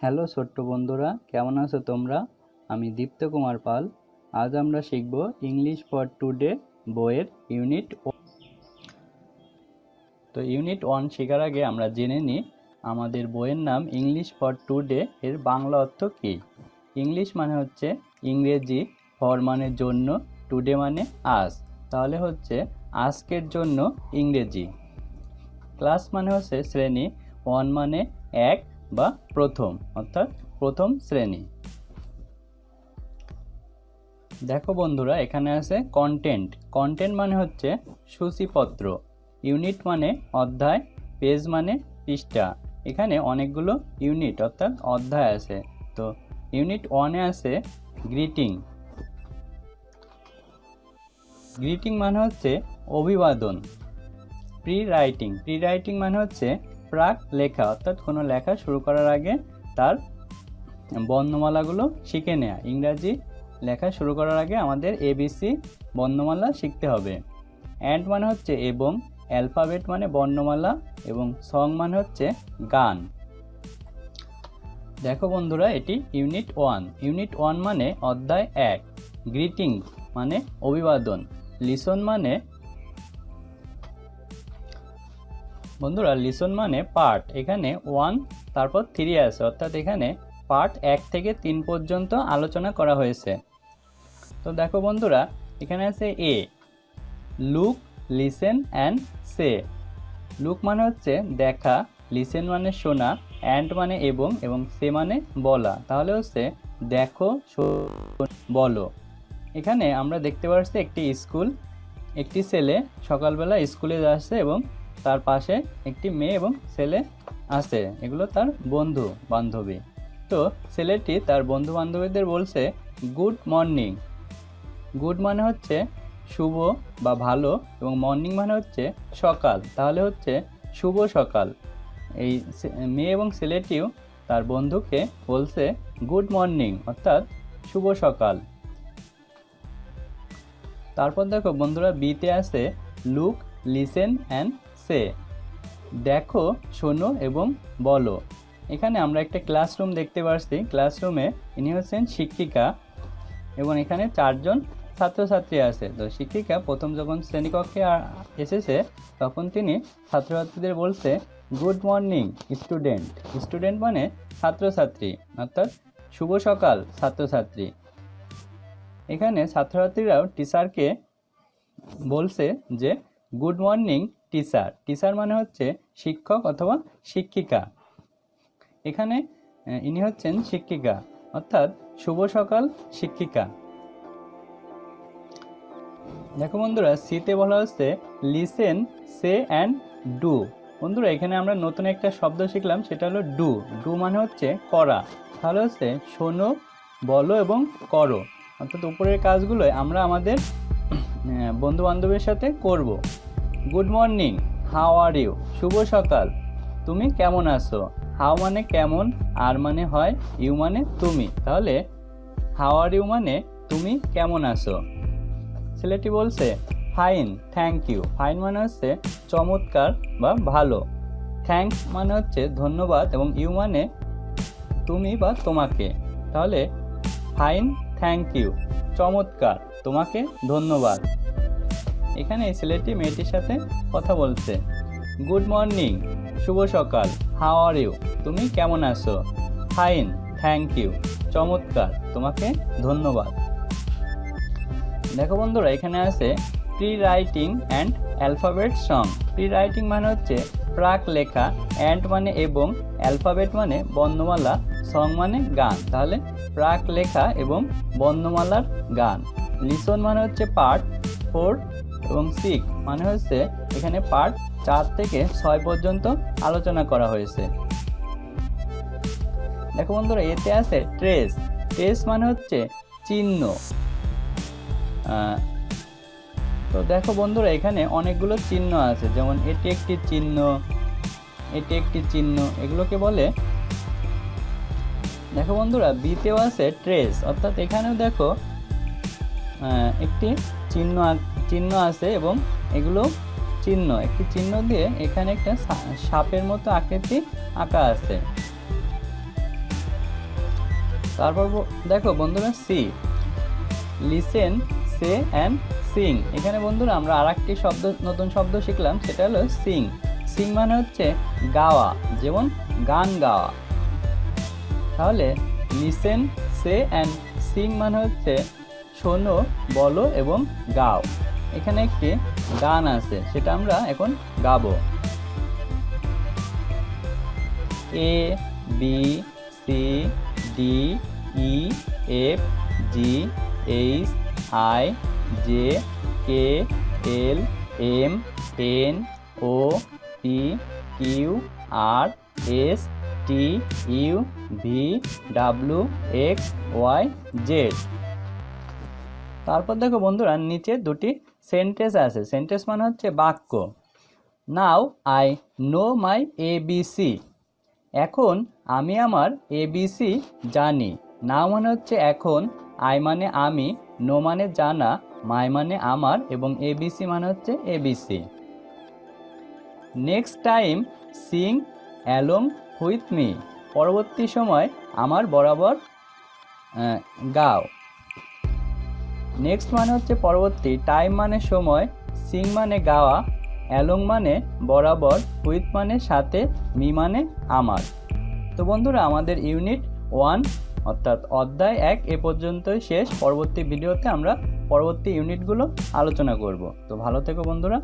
Hello ছোট্ট বন্ধুরা, কেমন আছো তোমরা? আমি দীপ্ত কুমার পাল। আজ আমরা শিখব ইংলিশ ফর টুডে বইয়ের ইউনিট 1 শেখার আগে আমরা জেনে নিই আমাদের বইয়ের নাম ইংলিশ ফর টুডে এর বাংলা অর্থ কী। ইংলিশ মানে হচ্ছে ইংরেজি, ফর মানে জন্য, টুডে মানে আজ, তাহলে হচ্ছে আজকের জন্য ইংরেজি। ক্লাস মানে হচ্ছে শ্রেণী, 1 মানে 1 বা প্রথম, অর্থাৎ প্রথম শ্রেণী। দেখো বন্ধুরা, এখানে আছে কন্টেন্ট। কন্টেন্ট মানে হচ্ছে সূচিপত্র। ইউনিট মানে অধ্যায়, পেজ মানে পৃষ্ঠা। এখানে অনেকগুলো ইউনিট অর্থাৎ অধ্যায় আছে। তো ইউনিট 1-এ আছে গ্রিটিং। গ্রিটিং মানে হচ্ছে অভিবাদন। Pre writing. প্রি রাইটিং মানে হচ্ছে প্রাক লেখা, অর্থাৎ কোনো লেখা শুরু করার আগে তার বর্ণমালাগুলো শিখে নেওয়া। ইংরাজি লেখা শুরু করার আগে আমাদের এবিসি বর্ণমালা শিখতে হবে। অ্যান্ড মানে হচ্ছে এবং, অ্যালফাবেট মানে বর্ণমালা, এবং সং মানে হচ্ছে গান। দেখো বন্ধুরা, এটি ইউনিট 1। ইউনিট 1 মানে অধ্যায় 1। গ্রিটিং মানে অভিবাদন। লিসন মানে বন্ধুরা, লিসন মানে পার্ট। এখানে 1 তারপর 3 আছে, অর্থাৎ এখানে পার্ট 1 থেকে 3 পর্যন্ত আলোচনা করা হয়েছে। তো দেখো বন্ধুরা, এখানে আছে এ, look, listen and say. Look মানে হচ্ছে দেখা, লিসেন মানে শোনা, অ্যান্ড মানে এবং, এবং সে মানে বলা। তাহলে হচ্ছে দেখো, বলো। এখানে আমরা দেখতে পাচ্ছি একটি স্কুল। একটি ছেলে সকালবেলা স্কুলে যাচ্ছে এবং তার পাশে একটি মেয়ে এবং ছেলে আছে, এগুলো তার বন্ধু বান্ধবী। তো ছেলেটি তার বন্ধু বান্ধবীদের বলছে গুড মর্নিং। গুড মানে হচ্ছে শুভ বা ভালো, এবং মর্নিং মানে হচ্ছে সকাল, তাহলে হচ্ছে শুভ সকাল। এই মেয়ে এবং ছেলেটিও তার বন্ধুকে বলছে গুড মর্নিং, অর্থাৎ শুভ সকাল। তারপর দেখো বন্ধুরা, বিতে আছে লুক, লিসেন অ্যান্ড সে। দেখো, শোনো এবং বলো। এখানে আমরা একটা ক্লাসরুম দেখতে পাচ্ছি। ক্লাসরুমে ইনি হচ্ছেন শিক্ষিকা এবং এখানে 4 জন ছাত্রছাত্রী আছে। তো শিক্ষিকা প্রথম যখন শ্রেণীকক্ষে এসেছে তখন তিনি ছাত্রছাত্রীদের বলছে গুড মর্নিং স্টুডেন্ট। স্টুডেন্ট মানে ছাত্রছাত্রী, অর্থাৎ শুভ সকাল ছাত্রছাত্রী। এখানে ছাত্রছাত্রীরাও টিচারকে বলছে যে গুড মর্নিং টিচার। টিচার মানে হচ্ছে শিক্ষক অথবা শিক্ষিকা। এখানে ইনি হচ্ছেন শিক্ষিকা, অর্থাৎ শুভ সকাল শিক্ষিকা। দেখো বন্ধুরা, সিতে বলা হচ্ছে লিসেন, সে অ্যান্ড ডু। বন্ধুরা, এখানে আমরা নতুন একটা শব্দ শিখলাম, সেটা হলো ডু। ডু মানে হচ্ছে করা, তাহলে হচ্ছে শোনো, বলো এবং করো। অর্থাৎ উপরের কাজগুলো আমরা আমাদের বন্ধু বান্ধবের সাথে করব। Good morning, how are you. শুভ সকাল, তুমি কেমন আছো। হাউ মানে কেমন, আর মানে হয়, ইউ মানে তুমি, তাহলে হাউ আর ইউ মানে তুমি কেমন আছো। ছেলেটি বলছে ফাইন, থ্যাংক ইউ। ফাইন মানে হচ্ছে চমৎকার বা ভালো। থ্যাঙ্কস মানে হচ্ছে ধন্যবাদ, এবং ইউ মানে তুমি বা তোমাকে, তাহলে ফাইন, থ্যাংক ইউ, চমৎকার, তোমাকে ধন্যবাদ। এখানে এই ছেলেটি মেয়েটির সাথে কথা বলছে। গুড মর্নিং, শুভ সকাল, হাউ আর ইউ, তুমি কেমন আছো। ফাইন, থ্যাংক ইউ, চমৎকার, তোমাকে ধন্যবাদ। দেখো বন্ধুরা, এখানে আছে pre writing and alphabet song. Pre writing মানে হচ্ছে প্রাক লেখা, অ্যান্ড মানে এবং, অ্যালফাবেট মানে বর্ণমালা, সং মানে গান, তাহলে প্রাক লেখা এবং বর্ণমালার গান। লিসন মানে হচ্ছে পার্ট 4 এবং 6 মানে হচ্ছে এখানে পার্ট 4 থেকে 6 পর্যন্ত আলোচনা করা হয়েছে। দেখো বন্ধুরা, এতে আছে ট্রেস। ট্রেস মানে হচ্ছে চিহ্ন। তো দেখো বন্ধুরা, এখানে অনেকগুলো চিহ্ন আছে, যেমন এটি একটি চিহ্ন, এটি একটি চিহ্ন, এগুলোকে বলে। দেখো বন্ধুরা, বিতেও আছে ট্রেস, অর্থাৎ এখানেও দেখো একটি চিহ্ন আছে, এবং এগুলো চিহ্ন, একটি চিহ্ন দিয়ে এখানে একটা সাপের মতো আকৃতি আঁকা আছে। তারপর দেখো বন্ধুরা see, listen, say and sing. এখানে বন্ধুরা আমরা আরেকটি নতুন শব্দ শিখলাম, সেটা হলো সিং। সিং মানে হচ্ছে গাওয়া, যেমন গান গাওয়া। তাহলে লিসেন, সে অ্যান্ড সিং মানে হচ্ছে শোনো, বলো এবং গাও। এখানে একটি গান আছে, সেটা আমরা এখন গাবো। A B C D E F G H I J K L M N O P Q R S T U V W X Y Z. তারপর দেখো বন্ধুরা নিচে দুটি সেন্টেন্স আছে। সেন্টেন্স মানে হচ্ছে বাক্য। Now I know my ABC। এখন আমি আমার ABC জানি। নাও মানে হচ্ছে এখন, আই মানে আমি, নো মানে জানা, মাই মানে আমার এবং ABC মানে হচ্ছে ABC। Next time Singh along with me. পরবর্তী সময় আমার বরাবর গাও। নেক্সট মানে হচ্ছে পরবর্তী, টাইম মানে সময়, সিং মানে গাওয়া, অ্যালং মানে বরাবর, হুইথ মানে সাথে, মি মানে আমার। তো বন্ধুরা আমাদের ইউনিট 1 অর্থাৎ অধ্যায় 1 এ পর্যন্তই শেষ। পরবর্তী ভিডিওতে আমরা পরবর্তী ইউনিটগুলো আলোচনা করব। তো ভালো থেকো বন্ধুরা।